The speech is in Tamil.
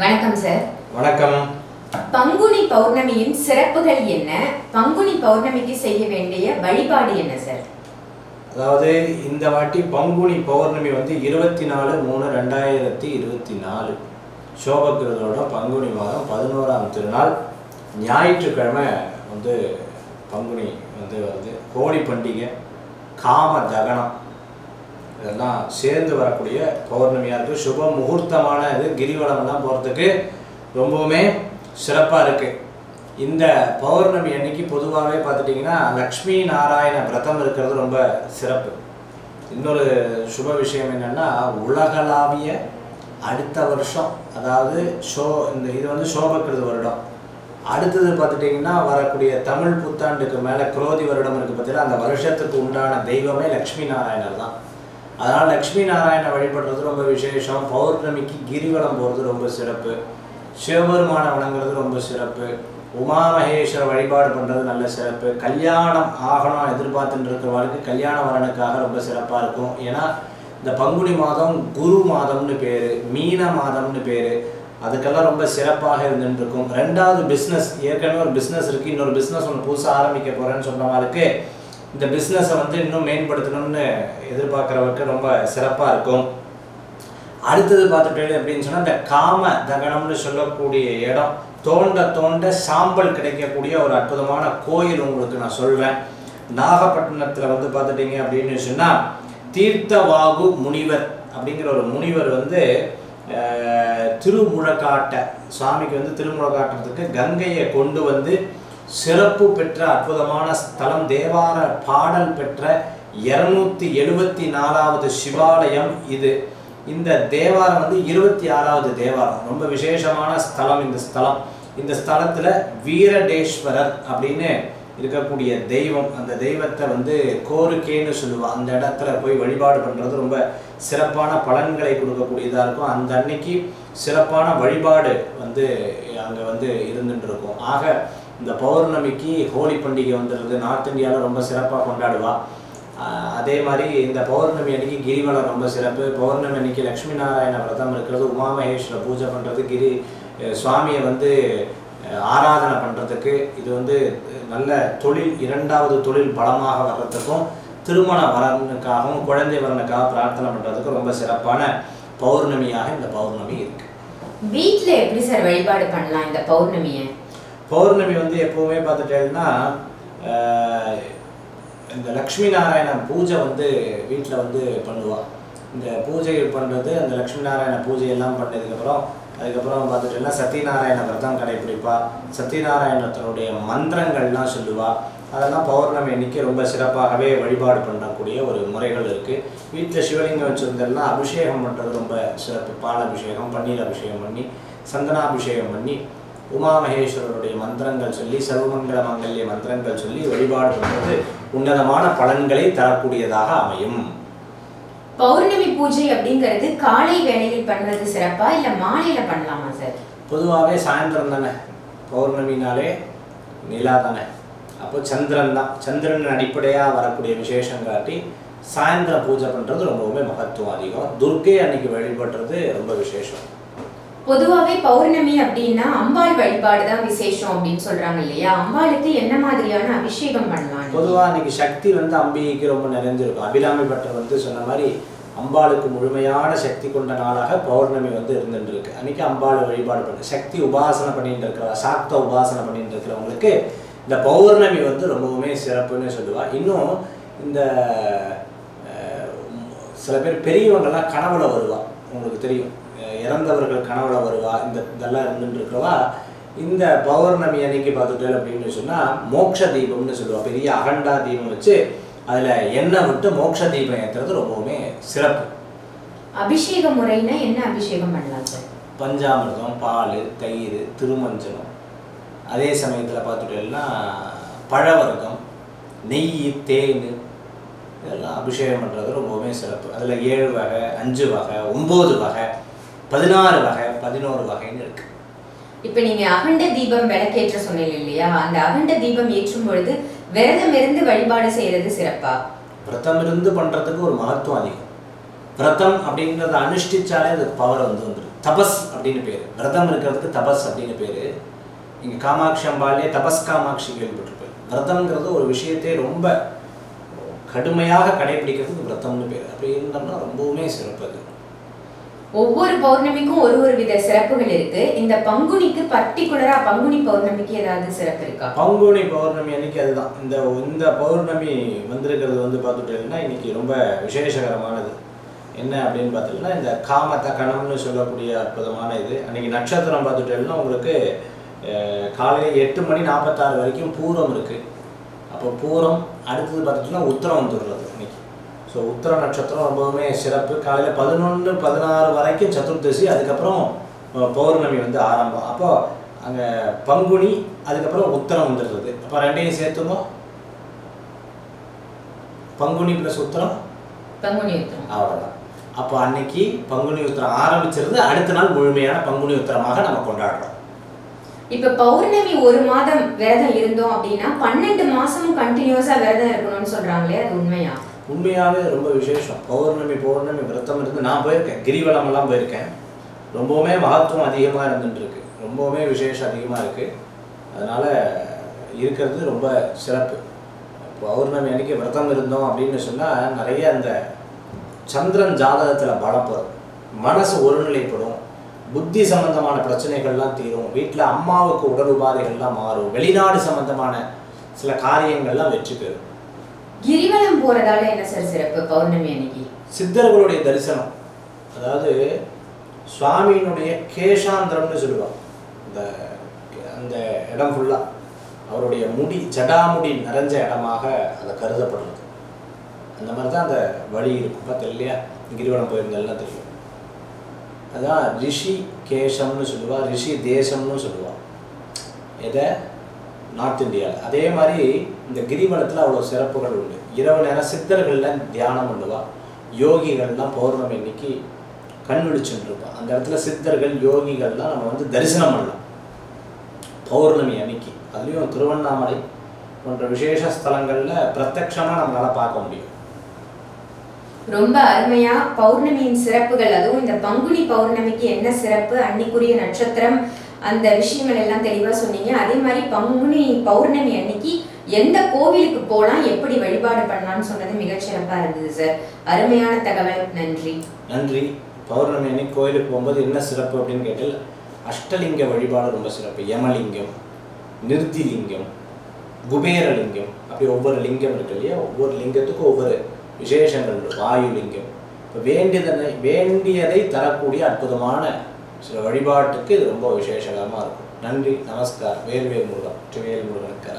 வணக்கம் சார். வணக்கம். பங்குனி பௌர்ணமியின் சிறப்புகள் என்ன? பங்குனி பௌர்ணமிக்கு செய்ய வேண்டிய வழிபாடு என்ன சார்? அதாவது இந்த வாட்டி பங்குனி பௌர்ணமி வந்து 24/3/2024 சோபகிருதோட பங்குனி மாதம் 11ஆம் திருநாள் ஞாயிற்றுக்கிழமை வந்து பங்குனி வருது. ஹோலி பண்டிகை, காம தகனம் இதெல்லாம் சேர்ந்து வரக்கூடிய பௌர்ணமியாக இருக்குது. சுப முகூர்த்தமான இது. கிரிவலம்லாம் போகிறதுக்கு ரொம்பவுமே சிறப்பாக இருக்குது. இந்த பௌர்ணமி அன்னைக்கு பொதுவாகவே பார்த்துட்டிங்கன்னா லக்ஷ்மி நாராயண விரதம் இருக்கிறது ரொம்ப சிறப்பு. இன்னொரு சுப விஷயம் என்னென்னா, உலகளாவிய அடுத்த வருஷம், அதாவது இது வந்து சோபகிருது வருடம், அடுத்தது பார்த்துட்டிங்கன்னா வரக்கூடிய தமிழ் புத்தாண்டுக்கு மேலே குரோதி வருடம் இருக்குது பார்த்தீங்கன்னா, அந்த வருஷத்துக்கு உண்டான தெய்வமே லக்ஷ்மி நாராயணர் தான். அதனால் லக்ஷ்மி நாராயண வழிபடுறது ரொம்ப விசேஷம். பௌர்ணமிக்கு கிரிவலம் போகிறது ரொம்ப சிறப்பு. சிவபெருமான வணங்குறது ரொம்ப சிறப்பு. உமாமகேஸ்வர வழிபாடு பண்ணுறது நல்ல சிறப்பு. கல்யாணம் ஆகணும் எதிர்பார்த்துட்டு இருக்கிறவங்களுக்கு கல்யாண வரனுக்காக ரொம்ப சிறப்பாக இருக்கும். ஏன்னா இந்த பங்குனி மாதம் குரு மாதம்னு பேர், மீன மாதம்னு பேர், அதுக்கெல்லாம் ரொம்ப சிறப்பாக இருந்துட்டு இருக்கும். ரெண்டாவது பிஸ்னஸ், ஏற்கனவே ஒரு பிஸ்னஸ் இருக்குது, இன்னொரு பிஸ்னஸ் ஒன்று புதுசாக ஆரம்பிக்க போகிறேன்னு சொன்னவங்களுக்கு இந்த பிஸ்னஸை வந்து இன்னும் மேம்படுத்தணும்னு எதிர்பார்க்குறவருக்கு ரொம்ப சிறப்பாக இருக்கும். அடுத்தது பார்த்துட்டு அப்படின்னு சொன்னால், இந்த காம தகனம்னு சொல்லக்கூடிய இடம், தோண்ட தோண்ட சாம்பல் கிடைக்கக்கூடிய ஒரு அற்புதமான கோயில் உங்களுக்கு நான் சொல்கிறேன். நாகப்பட்டினத்தில் வந்து பார்த்துட்டிங்க அப்படின்னு சொன்னால், தீர்த்தவாகு முனிவர் அப்படிங்கிற ஒரு முனிவர் வந்து திருமுழக்காட்ட சுவாமிக்கு வந்து திருமுழக்காட்டுறதுக்கு கங்கையை கொண்டு வந்து சிறப்பு பெற்ற அற்புதமான ஸ்தலம். தேவார பாடல் பெற்ற 274வது சிவாலயம் இது. இந்த தேவாரம் வந்து 26வது தேவாரம். ரொம்ப விசேஷமான ஸ்தலம் இந்த ஸ்தலம். இந்த ஸ்தலத்தில் வீரடேஸ்வரர் அப்படின்னு இருக்கக்கூடிய தெய்வம், அந்த தெய்வத்தை வந்து கோருக்கேன்னு சொல்லுவாள். அந்த இடத்துல போய் வழிபாடு பண்ணுறது ரொம்ப சிறப்பான பலன்களை கொடுக்கக்கூடியதாக இருக்கும். அந்த அன்னைக்கு சிறப்பான வழிபாடு வந்து அங்கே வந்து இருந்துட்டு இருக்கும். ஆக இந்த பௌர்ணமிக்கு ஹோலி பண்டிகை வந்துடுறது. நார்த் இந்தியாவில் ரொம்ப சிறப்பாக கொண்டாடுவா. அதே மாதிரி இந்த பௌர்ணமி அன்னைக்கு கிரிவலம் ரொம்ப சிறப்பு. பௌர்ணமி அன்னைக்கு லக்ஷ்மி நாராயண விரதம் இருக்கிறது, உமாமகேஸ்வர பூஜை பண்ணுறது, சுவாமியை வந்து ஆராதனை பண்ணுறதுக்கு, இது வந்து நல்ல தொழில், இரண்டாவது தொழில் பலமாக வர்றதுக்கும், திருமண வரனுக்காகவும் குழந்தை வரனுக்காக பிரார்த்தனை பண்ணுறதுக்கும் ரொம்ப சிறப்பான பௌர்ணமியாக இந்த பௌர்ணமி இருக்கு. வீட்டில் எப்படி சார் வழிபாடு பண்ணலாம் இந்த பௌர்ணமியை? பௌர்ணமி வந்து எப்போவுமே பார்த்துட்டேன்னா, இந்த லக்ஷ்மி நாராயண பூஜை வந்து வீட்டில் வந்து பண்ணுவாள். இந்த பூஜை பண்ணுறது, அந்த லக்ஷ்மி நாராயண பூஜையெல்லாம் பண்ணதுக்கப்புறம் அதுக்கப்புறம் பார்த்துட்டேன்னா சத்யநாராயண விரதம் கடைப்பிடிப்பா. சத்யநாராயணத்தினுடைய மந்திரங்கள்லாம் சொல்லுவாள். அதெல்லாம் பௌர்ணமி அன்னைக்கு ரொம்ப சிறப்பாகவே வழிபாடு பண்ணக்கூடிய ஒரு முறைகள் இருக்குது. வீட்டில் சிவலிங்கம் வச்சுருந்தெல்லாம் அபிஷேகம் பண்ணுறது ரொம்ப சிறப்பு. பால் அபிஷேகம், பன்னீர் அபிஷேகம் பண்ணி, சந்தனாபிஷேகம் பண்ணி, உமாமகேஸ்வரருடைய மந்திரங்கள் சொல்லி, சர்வமங்கல மங்கல்ய மந்திரங்கள் சொல்லி வழிபாடு பண்ணுறது உன்னதமான பலன்களை தரக்கூடியதாக அமையும். பௌர்ணமி பூஜை அப்படிங்கிறது காலை வேளையில் பண்ணுறது சிறப்பா இல்லை மாலையில் பண்ணலாமா சார்? பொதுவாகவே சாயந்தரம் தானே, பௌர்ணமினாலே நிலா தானே, அப்போ சந்திரன் தான். சந்திரன் அடிப்படையாக வரக்கூடிய விசேஷம் காட்டி சாயந்தரம் பூஜை பண்ணுறது ரொம்பவுமே மகத்துவம் அதிகம். துர்க்கை அன்னைக்கு வழிபடுறது ரொம்ப விசேஷம். பொதுவாகவே பௌர்ணமி அப்படின்னா அம்பாள் வழிபாடு தான் விசேஷம் அப்படின்னு சொல்றாங்க இல்லையா? அம்பாளுக்கு என்ன மாதிரியான அபிஷேகம் பண்ணலாம்? பொதுவாக அன்னைக்கு சக்தி வந்து அம்பிகைக்கு ரொம்ப நிறைஞ்சிருக்கும். அபிராமி பட்டர் வந்து சொன்ன மாதிரி அம்பாளுக்கு முழுமையான சக்தி கொண்ட நாளாக பௌர்ணமி வந்து இருந்துட்டு இருக்கு. அன்னைக்கு அம்பாள் வழிபாடு பண்ண, சக்தி உபாசனை பண்ணிட்டு இருக்கிற, சாக்த உபாசனை பண்ணிட்டு இருக்கிறவங்களுக்கு இந்த பௌர்ணமி வந்து ரொம்பவுமே சிறப்புன்னு சொல்லுவா. இன்னும் இந்த சில பேர் பெரியவங்கெல்லாம் கனவுல வருவா, உங்களுக்கு தெரியும், இறந்தவர்கள் கனவுல வருவா. இதெல்லாம் இருந்துட்டு இருக்கிறவா இந்த பௌர்ணமி அன்னைக்கு பார்த்துட்டேன் அப்படின்னு சொன்னால் மோட்ச தீபம்னு சொல்லுவாள். பெரிய அகண்டா தீபம் வச்சு அதில் எண்ணெய் விட்டு மோட்ச தீபம் ஏற்றுறது ரொம்பவுமே சிறப்பு. அபிஷேக முறைன்னா என்ன அபிஷேகம் பண்ணலாம் சார்? பஞ்சாமிர்தம், பால், தயிர், திருமஞ்சனம், அதே சமயத்தில் பார்த்துட்டேன்னா பழவர்க்கம், நெய், தேன், இதெல்லாம் அபிஷேகம் பண்ணுறது ரொம்பவுமே சிறப்பு. அதில் 7 வகை, 5 வகை, 9 வகை, 16 வகை, 11 வகைன்னு இருக்குது. இப்போ நீங்கள் அகண்ட தீபம் விளக்கேற்ற சொன்னீங்க இல்லையா? அந்த அகண்ட தீபம் ஏற்றும் பொழுது விரதம் இருந்து வழிபாடு செய்கிறது சிறப்பா? விரதம் இருந்து பண்ணுறதுக்கு ஒரு மகத்துவம் அதிகம். விரதம் அப்படிங்கிறத அனுஷ்டிச்சாலே அதுக்கு பவர் வந்துடும். தபஸ் அப்படின்னு பேர். விரதம் இருக்கிறதுக்கு தபஸ் அப்படின்னு பேர். இங்கே காமாட்சி அம்பாலே தபஸ் காமாட்சி கேள்விப்பட்டிருப்பேன். விரதம்ங்கிறது ஒரு விஷயத்தை ரொம்ப கடுமையாக கடைபிடிக்கிறதுக்கு விரதம்னு பேர். அப்படி இருந்தோம்னா ரொம்பவுமே சிறப்பு. அது ஒவ்வொரு பௌர்ணமிக்கும் ஒரு ஒரு வித சிறப்புகள் இருக்கு. இந்த பங்குனிக்கு பர்டிகுலரா பங்குனி பௌர்ணமிக்கு ஏதாவது சிறப்பு இருக்கா? பங்குனி பௌர்ணமி அன்னைக்கு அதுதான் இந்த பௌர்ணமி வந்திருக்கிறது வந்து பார்த்துட்டீங்கன்னா இன்னைக்கு ரொம்ப விசேஷகரமானது. என்ன அப்படின்னு பார்த்துட்டீங்கன்னா இந்த காமதகணம்னு சொல்லக்கூடிய அற்புதமான இது. அன்னைக்கு நட்சத்திரம் பார்த்துட்டீங்கன்னா உங்களுக்கு காலையில் 8:46 வரைக்கும் பூரம் இருக்குது. அப்போ பூரம் அடுத்தது பார்த்துட்டோம்னா உத்திரம் வந்துடுறது இன்னைக்கு. ஸோ உத்திர நட்சத்திரம் ரொம்பவுமே சிறப்பு. காலையில் 11-16 வரைக்கும் சதுர்தசி, அதுக்கப்புறம் பௌர்ணமி வந்து ஆரம்பம். அப்போ அங்கே பங்குனி அதுக்கப்புறம் உத்திரம் வந்துடுறது. அப்போ ரெண்டையும் சேர்த்துமோ பங்குனி ப்ளஸ் உத்திரம் பங்குனி உத்திரம் அவ்வளோதான். அப்போ அன்னைக்கு பங்குனி உத்திரம் ஆரம்பிச்சிருந்து அடுத்த நாள் முழுமையான பங்குனி உத்திரமாக நம்ம கொண்டாடுறோம். இப்ப பௌர்ணமி ஒரு மாதம் விரதம் இருந்தோம் அப்படின்னா 12 மாசமும் கண்டினியூஸா விரதம் இருக்கணும்னு சொல்றாங்களே, அது உண்மையா? உண்மையாகவே ரொம்ப விசேஷம். பௌர்ணமி விரதம் இருந்து நான் போயிருக்கேன், கிரிவலம் எல்லாம் போயிருக்கேன். ரொம்பவுமே மகத்துவம் அதிகமாக இருந்துட்டு இருக்கு, ரொம்பவுமே விசேஷம் அதிகமாக இருக்குது. அதனால் இருக்கிறது ரொம்ப சிறப்பு. பௌர்ணமி அன்னைக்கு விரதம் இருந்தோம் அப்படின்னு சொன்னால் நிறைய அந்த சந்திரன் ஜாதகத்தில் பலப்படும், மனசு ஒருநிலைப்படும், புத்தி சம்பந்தமான பிரச்சனைகள்லாம் தீரும், வீட்டில் அம்மாவுக்கு உடல் உபாதைகள்லாம் மாறும், வெளிநாடு சம்பந்தமான சில காரியங்கள்லாம் வெற்றி பெறும். கிரிவலம் போறதால என்ன சார் சிறப்பு பௌர்ணமி அன்னைக்கு? சித்தர்களுடைய தரிசனம், அதாவது சுவாமியினுடைய கேசாந்திரம்னு சொல்லுவாங்க. அந்த இடம் ஃபுல்லாக அவருடைய முடி ஜடாமுடி நிறைஞ்ச இடமாக அதை கருதப்படுறது. அந்த மாதிரி தான் அந்த வழி இருக்கும். பார்த்து இல்லையா, கிரிவலம் போயிருந்தெல்லாம் தெரியும். அதான் ரிஷி கேசம்னு சொல்லுவாள், ரிஷி தேசம்னு சொல்லுவாள். எதை நார்த் இந்தியாவில். அதே மாதிரி இந்த கிரிவலத்தில் அவ்வளோ சிறப்புகள் உண்டு. இரவு நேரம் சித்தர்கள்லாம் தியானம் பண்ணுவாள், யோகிகள்லாம் பௌர்ணமி அன்னைக்கு கண் விழிச்சுட்டு இருப்பாள். அந்த இடத்துல சித்தர்கள் யோகிகள்லாம் நம்ம வந்து தரிசனம் பண்ணலாம் பௌர்ணமி அன்னைக்கு. அதுலேயும் திருவண்ணாமலை போன்ற விசேஷ ஸ்தலங்களில் பிரத்யட்சமாக நம்மளால் பார்க்க முடியும். ரொம்ப அருமையா பௌர்ணமியின் சிறப்புகள், அதுவும் இந்த பங்குனி பௌர்ணமிக்கு என்ன சிறப்பு, அன்னைக்குரிய நட்சத்திரம், அந்த விஷயங்கள் எல்லாம் தெளிவா சொன்னீங்க. அதே மாதிரி பங்குனி பௌர்ணமி அன்னைக்கு எந்த கோவிலுக்கு போகலாம், எப்படி வழிபாடு பண்ணலாம்னு சொன்னது மிகச்சிறப்பா இருந்தது சார். அருமையான தகவல், நன்றி. நன்றி. பௌர்ணமி அன்னைக்கு கோயிலுக்கு போகும்போது என்ன சிறப்பு அப்படின்னு கேட்டால் அஷ்டலிங்க வழிபாடு ரொம்ப சிறப்பு. யமலிங்கம், நிருத்திலிங்கம், குபேரலிங்கம், அப்படி ஒவ்வொரு லிங்கம் இருக்கு இல்லையா, ஒவ்வொரு லிங்கத்துக்கும் ஒவ்வொரு விசேஷங்கள். வாயுலிங்கம், இப்போ வேண்டியதை தரக்கூடிய அற்புதமான சில வழிபாட்டுக்கு இது ரொம்ப விசேஷகரமாக இருக்கும். நன்றி, நமஸ்கார். வேல்வேல் முருகன், வேல் முருகனுக்கு